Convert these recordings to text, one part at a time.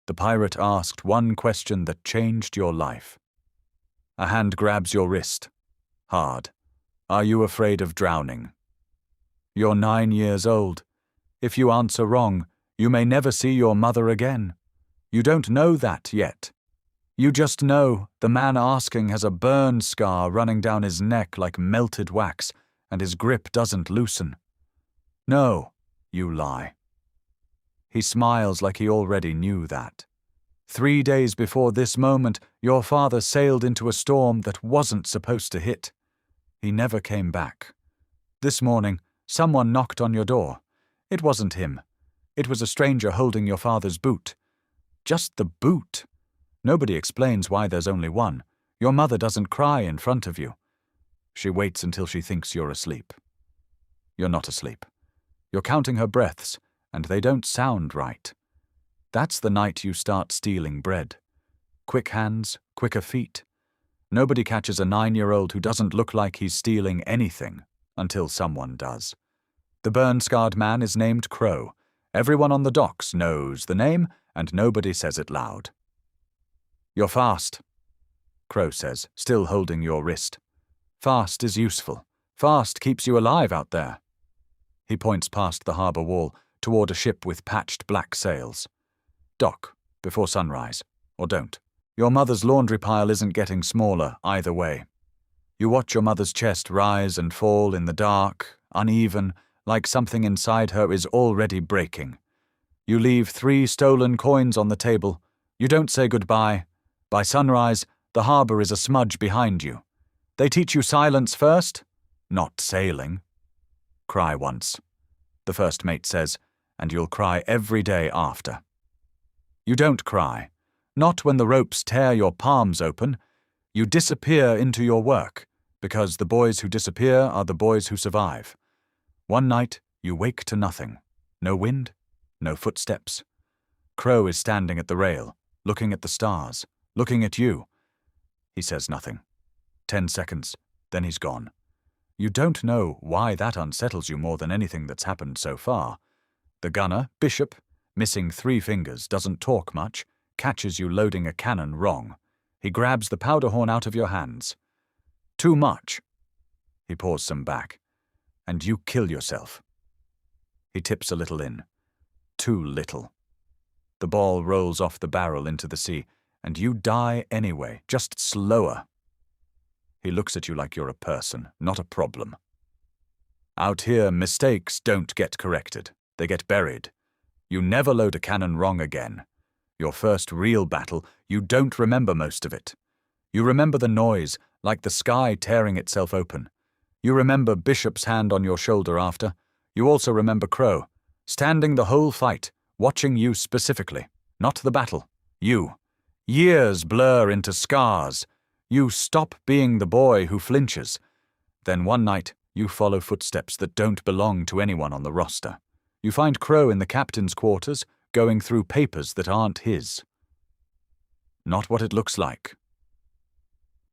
The pirate asked one question that changed your life. A hand grabs your wrist. Hard. Are you afraid of drowning? You're 9 years old. If you answer wrong, you may never see your mother again. You don't know that yet. You just know the man asking has a burn scar running down his neck like melted wax, and his grip doesn't loosen. No, you lie. He smiles like he already knew that. 3 days before this moment, your father sailed into a storm that wasn't supposed to hit. He never came back. This morning, someone knocked on your door. It wasn't him. It was a stranger holding your father's boot. Just the boot. Nobody explains why there's only one. Your mother doesn't cry in front of you. She waits until she thinks you're asleep. You're not asleep. You're counting her breaths, and they don't sound right. That's the night you start stealing bread. Quick hands, quicker feet. Nobody catches a 9-year-old who doesn't look like he's stealing anything until someone does. The burn-scarred man is named Crow. Everyone on the docks knows the name, and nobody says it loud. You're fast, Crow says, still holding your wrist. Fast is useful. Fast keeps you alive out there. He points past the harbour wall toward a ship with patched black sails. Dock, before sunrise. Or don't. Your mother's laundry pile isn't getting smaller either way. You watch your mother's chest rise and fall in the dark, uneven, like something inside her is already breaking. You leave 3 stolen coins on the table. You don't say goodbye. By sunrise, the harbour is a smudge behind you. They teach you silence first, not sailing. Cry once, the first mate says, and you'll cry every day after. You don't cry. Not when the ropes tear your palms open. You disappear into your work, because the boys who disappear are the boys who survive. One night, you wake to nothing. No wind, no footsteps. Crow is standing at the rail, looking at the stars, looking at you. He says nothing. 10 seconds, then he's gone. You don't know why that unsettles you more than anything that's happened so far. The gunner, Bishop, missing 3 fingers, doesn't talk much, catches you loading a cannon wrong. He grabs the powder horn out of your hands. Too much. He pours some back. And you kill yourself. He tips a little in. Too little. The ball rolls off the barrel into the sea, and you die anyway, just slower. He looks at you like you're a person, not a problem. Out here, mistakes don't get corrected. They get buried. You never load a cannon wrong again. Your first real battle, you don't remember most of it. You remember the noise, like the sky tearing itself open. You remember Bishop's hand on your shoulder after. You also remember Crow, standing the whole fight, watching you specifically, not the battle. You. Years blur into scars. You stop being the boy who flinches. Then one night, you follow footsteps that don't belong to anyone on the roster. You find Crow in the captain's quarters, going through papers that aren't his. Not what it looks like.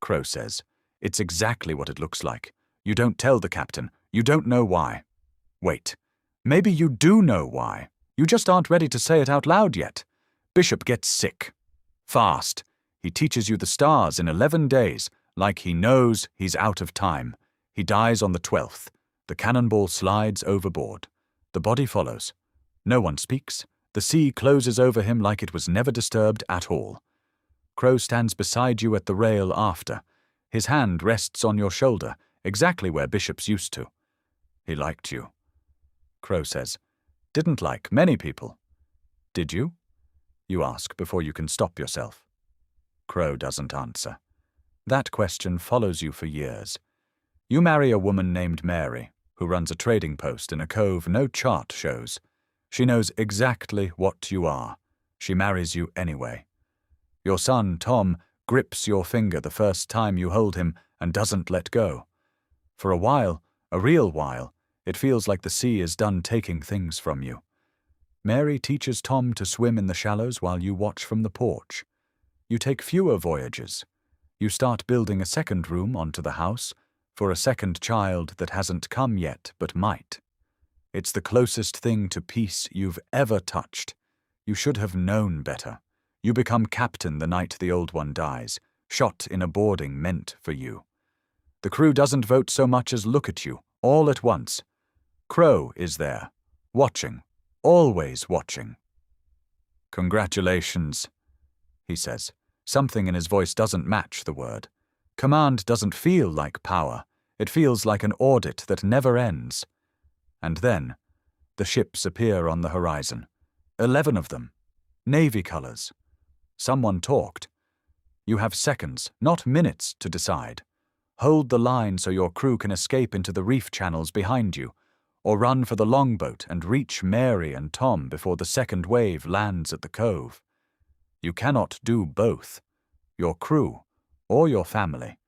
Crow says, it's exactly what it looks like. You don't tell the captain. You don't know why. Wait. Maybe you do know why. You just aren't ready to say it out loud yet. Bishop gets sick. Fast. He teaches you the stars in 11 days, like he knows he's out of time. He dies on the 12th. The cannonball slides overboard. The body follows. No one speaks. The sea closes over him like it was never disturbed at all. Crow stands beside you at the rail after. His hand rests on your shoulder, exactly where Bishop's used to. He liked you. Crow says, didn't like many people. Did you? You ask before you can stop yourself. Crow doesn't answer. That question follows you for years. You marry a woman named Mary, who runs a trading post in a cove no chart shows. She knows exactly what you are. She marries you anyway. Your son, Tom, grips your finger the first time you hold him and doesn't let go. For a while, a real while, it feels like the sea is done taking things from you. Mary teaches Tom to swim in the shallows while you watch from the porch. You take fewer voyages. You start building a second room onto the house for a second child that hasn't come yet but might. It's the closest thing to peace you've ever touched. You should have known better. You become captain the night the old one dies, shot in a boarding meant for you. The crew doesn't vote so much as look at you, all at once. Crow is there, watching, always watching. Congratulations, he says. Something in his voice doesn't match the word. Command doesn't feel like power. It feels like an audit that never ends. And then, the ships appear on the horizon. 11 of them. Navy colors. Someone talked. You have seconds, not minutes, to decide. Hold the line so your crew can escape into the reef channels behind you, or run for the longboat and reach Mary and Tom before the second wave lands at the cove. You cannot do both. Your crew, or your family.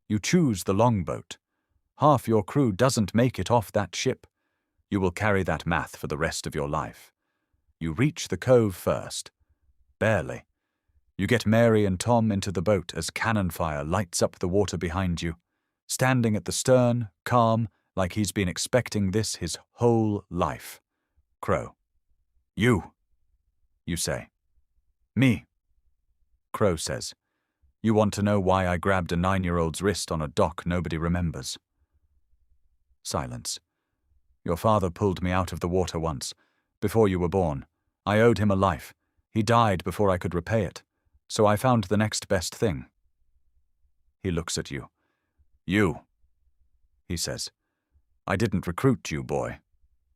You choose the longboat. Half your crew doesn't make it off that ship. You will carry that math for the rest of your life. You reach the cove first. Barely. You get Mary and Tom into the boat as cannon fire lights up the water behind you, standing at the stern, calm, like he's been expecting this his whole life. Crow. You say. Me. Crow says. You want to know why I grabbed a 9-year-old's wrist on a dock nobody remembers. Silence. Your father pulled me out of the water once, before you were born. I owed him a life. He died before I could repay it, so I found the next best thing. He looks at you. You, he says. I didn't recruit you, boy.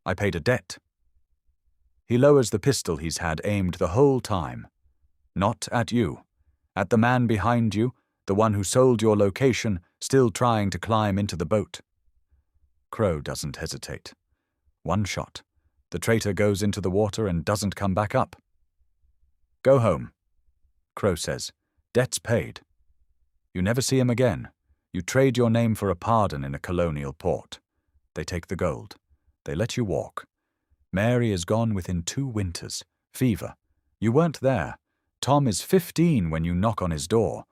I paid a debt. He lowers the pistol he's had aimed the whole time. Not at you. At the man behind you, the one who sold your location, still trying to climb into the boat. Crow doesn't hesitate. One shot. The traitor goes into the water and doesn't come back up. Go home, Crow says. Debt's paid. You never see him again. You trade your name for a pardon in a colonial port. They take the gold. They let you walk. Mary is gone within 2 winters. Fever. You weren't there. Tom is 15 when you knock on his door.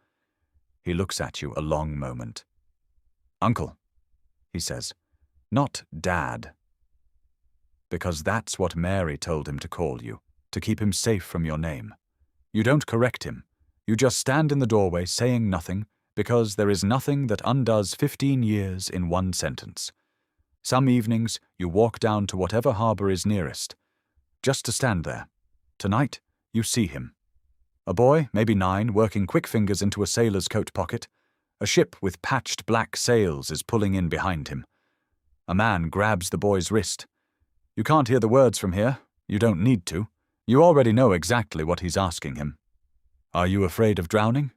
He looks at you a long moment. Uncle, he says. Not Dad. Because that's what Mary told him to call you, to keep him safe from your name. You don't correct him. You just stand in the doorway saying nothing, because there is nothing that undoes 15 years in one sentence. Some evenings you walk down to whatever harbor is nearest, just to stand there. Tonight, you see him. A boy, maybe 9, working quick fingers into a sailor's coat pocket. A ship with patched black sails is pulling in behind him. A man grabs the boy's wrist. You can't hear the words from here. You don't need to. You already know exactly what he's asking him. Are you afraid of drowning?